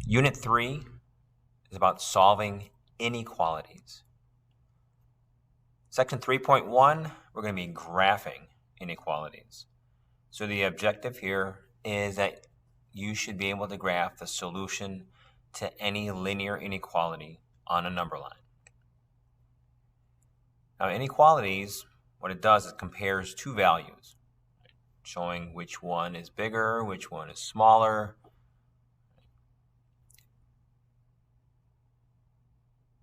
Unit 3 is about solving inequalities. Section 3.1, we're going to be graphing inequalities. So the objective here is that you should be able to graph the solution to any linear inequality on a number line. Now, inequalities, what it does is it compares two values, showing which one is bigger, which one is smaller.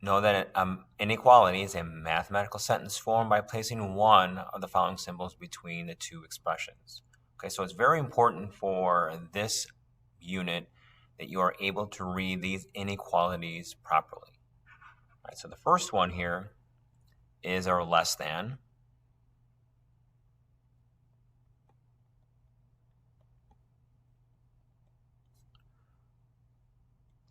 Know that inequality is a mathematical sentence formed by placing one of the following symbols between the two expressions. Okay, so it's very important for this unit that you are able to read these inequalities properly. All right, so the first one here is our less than.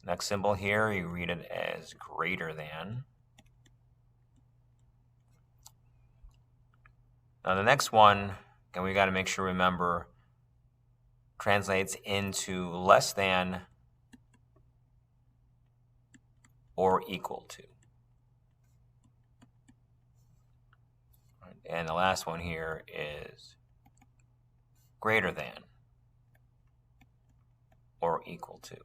Next symbol here, you read it as greater than. Now the next one, and we got to make sure remember, translates into less than or equal to. And the last one here is greater than or equal to.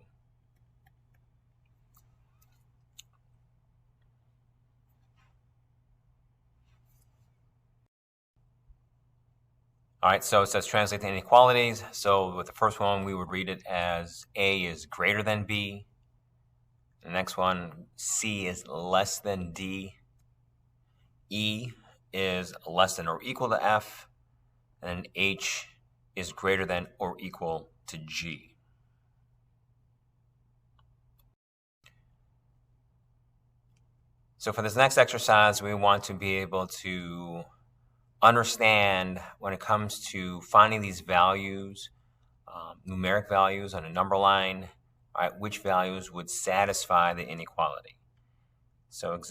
All right, so it says translate the inequalities. So with the first one, we would read it as A is greater than B. The next one, C is less than D. E is less than or equal to F. And H is greater than or equal to G. So for this next exercise, we want to be able to understand when it comes to finding these values, numeric values on a number line, right, which values would satisfy the inequality. So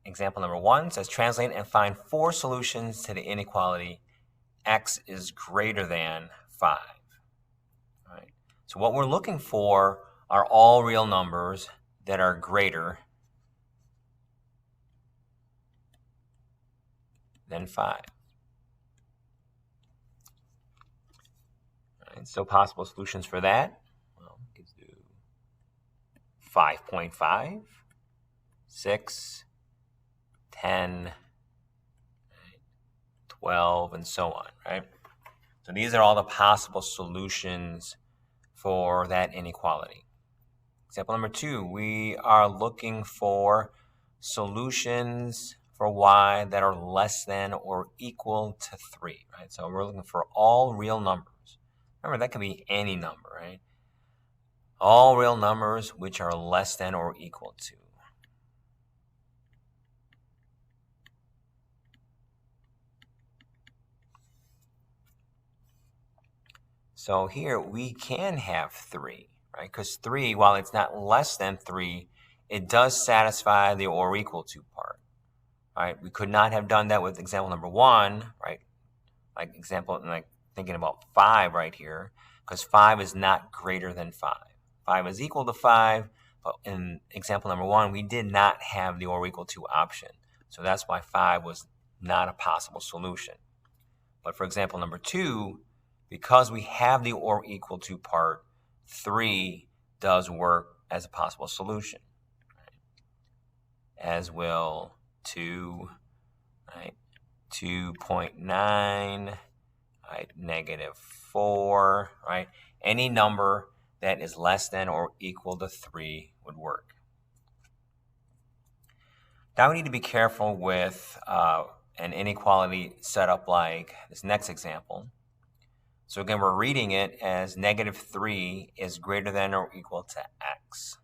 example number 1 says translate and find 4 solutions to the inequality x is greater than 5. All right. So what we're looking for are all real numbers that are greater than 5. So possible solutions for that, well, we could do 5.5, 6, 10, 12, and so on, right? So these are all the possible solutions for that inequality. Example number 2, we are looking for solutions for y that are less than or equal to 3, right? So we're looking for all real numbers. Remember, that can be any number, right? All real numbers which are less than or equal to. So here we can have 3, right? Because 3, while it's not less than 3, it does satisfy the or equal to part, right? We could not have done that with example number 1, right? Like thinking about 5 right here, because 5 is not greater than 5. 5 is equal to 5, but in example number 1, we did not have the or equal to option. So that's why 5 was not a possible solution. But for example number 2, because we have the or equal to part, 3 does work as a possible solution, right? As will 2, right? 2.9, right? -4, right? Any number that is less than or equal to 3 would work. Now we need to be careful with an inequality set up like this next example. So again, we're reading it as -3 is greater than or equal to x.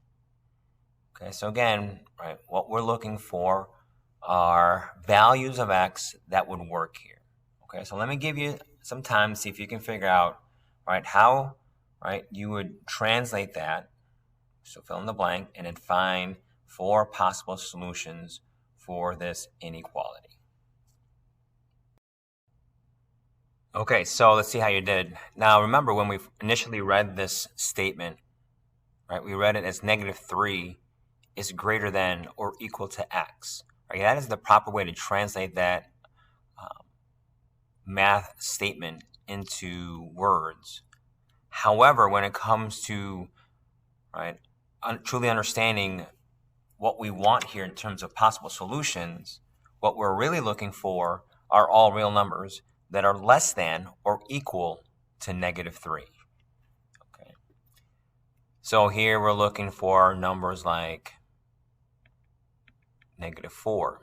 Okay, so again, right, what we're looking for are values of x that would work here. Okay, so let me give you some time to see if you can figure out, right, how, right, you would translate that. So fill in the blank and then find 4 possible solutions for this inequality. Okay, so let's see how you did. Now remember, when we initially read this statement, right? We read it as -3 is greater than or equal to x. Right? That is the proper way to translate that math statement into words. However, when it comes to truly understanding what we want here in terms of possible solutions, what we're really looking for are all real numbers that are less than or equal to -3. Okay. So here we're looking for numbers like -4,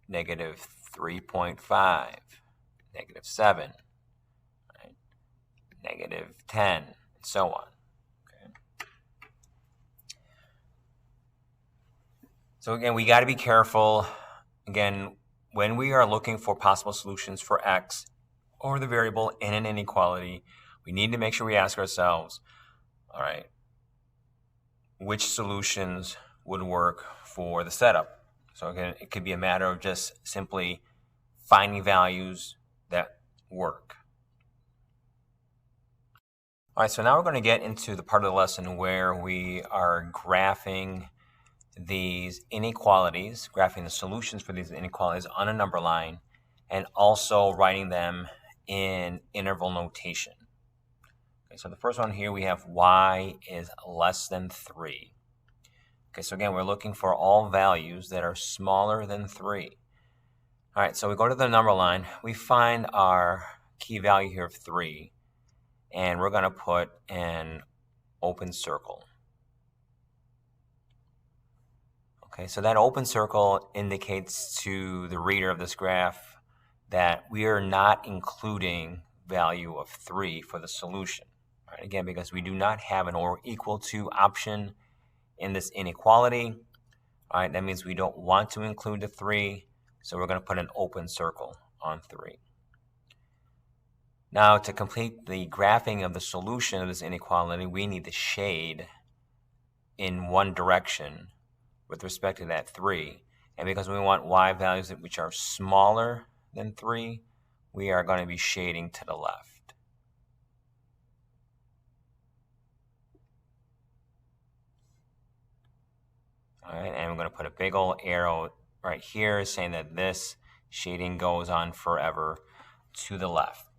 -3.5, -7, right? -10, and so on. Okay. So again, we got to be careful. Again, when we are looking for possible solutions for x or the variable in an inequality, we need to make sure we ask ourselves, all right, which solutions would work for the setup? So again, it could be a matter of just simply finding values that work. All right, so now we're going to get into the part of the lesson where we are graphing these inequalities, graphing the solutions for these inequalities on a number line, and also writing them in interval notation. Okay, so the first one here, we have y is less than 3. Okay, so again, we're looking for all values that are smaller than 3. All right, so we go to the number line. We find our key value here of 3, and we're going to put an open circle. Okay, so that open circle indicates to the reader of this graph that we are not including value of 3 for the solution. Right? Again, because we do not have an or equal to option in this inequality. All right, that means we don't want to include the 3, so we're going to put an open circle on 3. Now, to complete the graphing of the solution of this inequality, we need to shade in one direction with respect to that 3. And because we want y values which are smaller than 3, we are going to be shading to the left. All right, and we're going to put a big old arrow right here saying that this shading goes on forever to the left.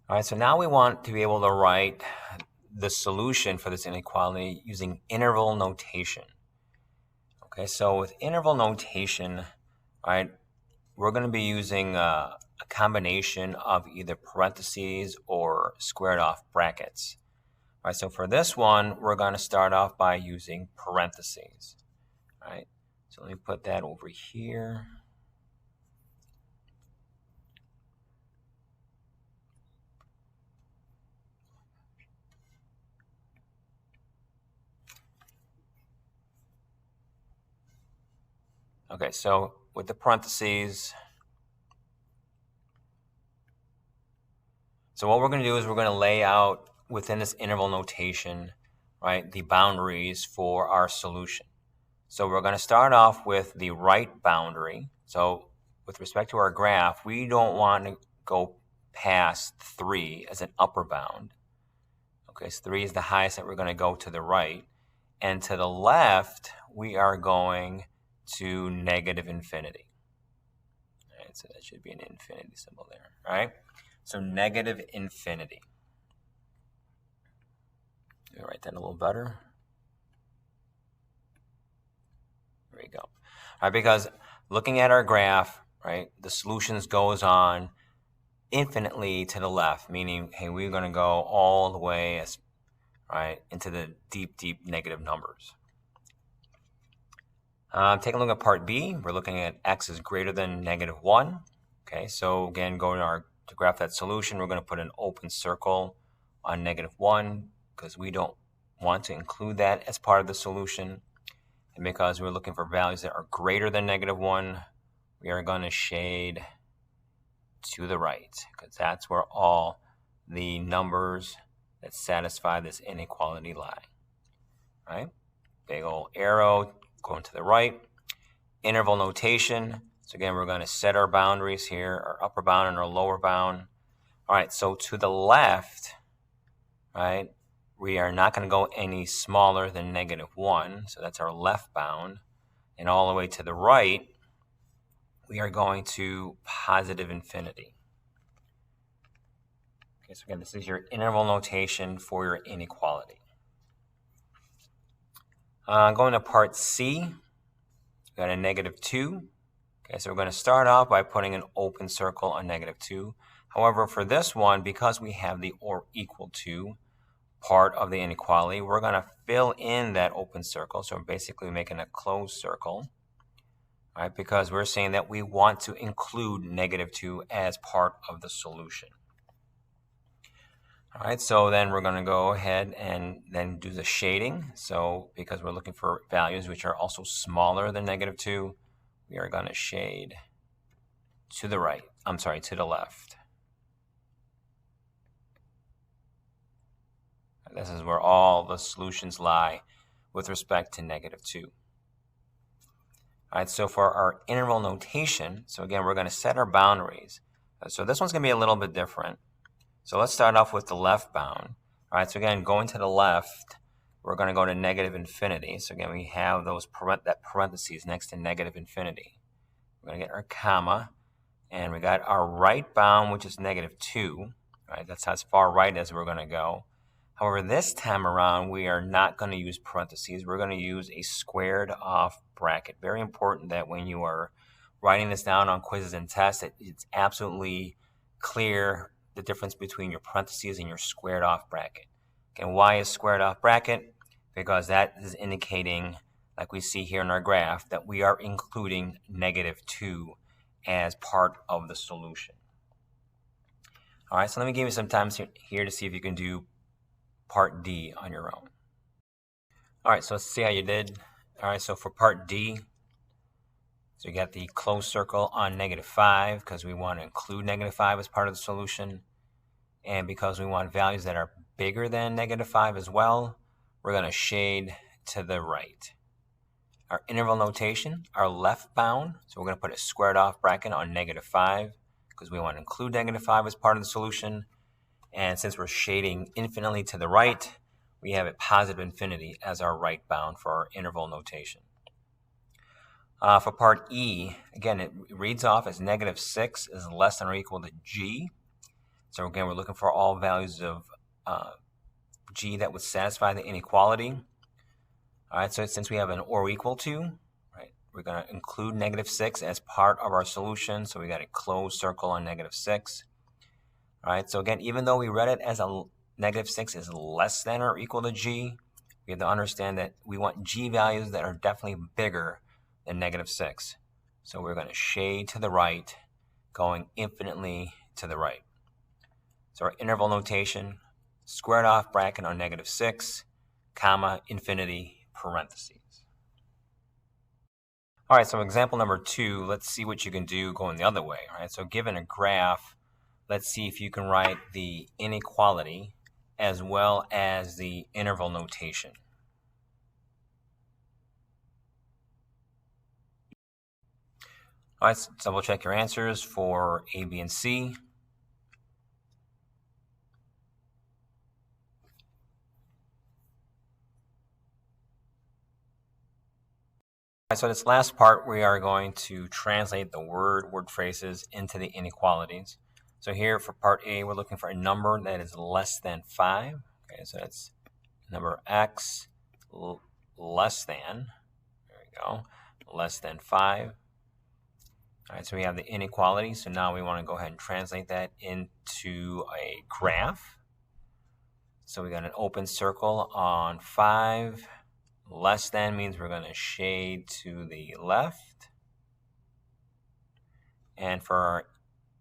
All right, so now we want to be able to write the solution for this inequality using interval notation. Okay, so with interval notation, all right, we're going to be using a combination of either parentheses or squared off brackets. All right, so for this one, we're going to start off by using parentheses. All right, so let me put that over here. Okay, so with the parentheses, so what we're going to do is we're going to lay out within this interval notation, right, the boundaries for our solution. So we're going to start off with the right boundary. So with respect to our graph, we don't want to go past 3 as an upper bound. Okay, so 3 is the highest that we're going to go to the right. And to the left, we are going to -infinity. All right, so that should be an infinity symbol there, all right? So -infinity. Let me write that a little better. There we go. All right, because looking at our graph, right, the solutions goes on infinitely to the left, meaning, hey, we're going to go all the way into the deep, deep negative numbers. Take a look at part B. We're looking at x is greater than -1. Okay, so again, going to graph that solution, we're going to put an open circle on -1 because we don't want to include that as part of the solution. And because we're looking for values that are greater than -1, we are going to shade to the right because that's where all the numbers that satisfy this inequality lie. All right? Big old arrow going to the right. Interval notation. So again, we're going to set our boundaries here, our upper bound and our lower bound. All right, so to the left, right, we are not going to go any smaller than -1, so that's our left bound. And all the way to the right, we are going to positive infinity. Okay, so again, this is your interval notation for your inequality. Going to part C, we got a -2. Okay, so we're going to start off by putting an open circle on -2. However, for this one, because we have the or equal to part of the inequality, we're going to fill in that open circle. So we're basically making a closed circle, right? Because we're saying that we want to include -2 as part of the solution. All right, so then we're going to go ahead and then do the shading. So because we're looking for values which are also smaller than -2, we are going to shade to the right. I'm sorry, to the left. This is where all the solutions lie with respect to -2. All right, so for our interval notation, so again, we're going to set our boundaries. So this one's going to be a little bit different. So let's start off with the left bound. All right, so again, going to the left, we're going to go to -infinity. So again, we have those that parentheses next to -infinity. We're going to get our comma, and we got our right bound, which is -2. Right, that's as far right as we're going to go. However, this time around, we are not going to use parentheses. We're going to use a squared off bracket. Very important that when you are writing this down on quizzes and tests, it's absolutely clear the difference between your parentheses and your squared off bracket. And why is squared off bracket? Because that is indicating, like we see here in our graph, that we are including -2 as part of the solution. All right, so let me give you some time here to see if you can do part D on your own. All right, so let's see how you did. All right, so for part D, so you got the closed circle on -5 because we want to include -5 as part of the solution. And because we want values that are bigger than -5 as well, we're going to shade to the right. Our interval notation, our left bound, so we're going to put a squared off bracket on -5 because we want to include -5 as part of the solution. And since we're shading infinitely to the right, we have a positive infinity as our right bound for our interval notation. For part E, again, it reads off as -6 is less than or equal to G. So again, we're looking for all values of G that would satisfy the inequality. All right, so since we have an or equal to, right, we're going to include -6 as part of our solution. So we got a closed circle on -6. All right, so again, even though we read it as a -6 is less than or equal to G, we have to understand that we want G values that are definitely bigger than -6. So we're going to shade to the right, going infinitely to the right. So our interval notation, squared off bracket on -6, comma, infinity, parentheses. All right, so example number 2, let's see what you can do going the other way. All right, so given a graph, let's see if you can write the inequality as well as the interval notation. All right, so double check your answers for A, B, and C. All right, so this last part, we are going to translate the word phrases into the inequalities. So here for part A, we're looking for a number that is less than 5. Okay, so that's number x less than, there we go, less than 5. All right, so we have the inequality. So now we want to go ahead and translate that into a graph. So we got an open circle on 5. Less than means we're going to shade to the left. And for our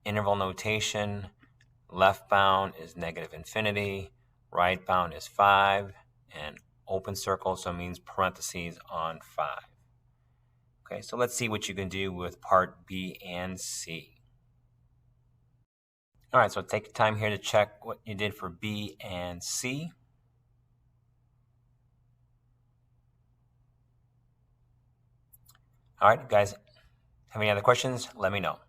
interval notation, left bound is -infinity, right bound is 5, and open circle, so it means parentheses on 5. Okay, so let's see what you can do with part B and C. All right, so take the time here to check what you did for B and C. All right, guys, have any other questions? Let me know.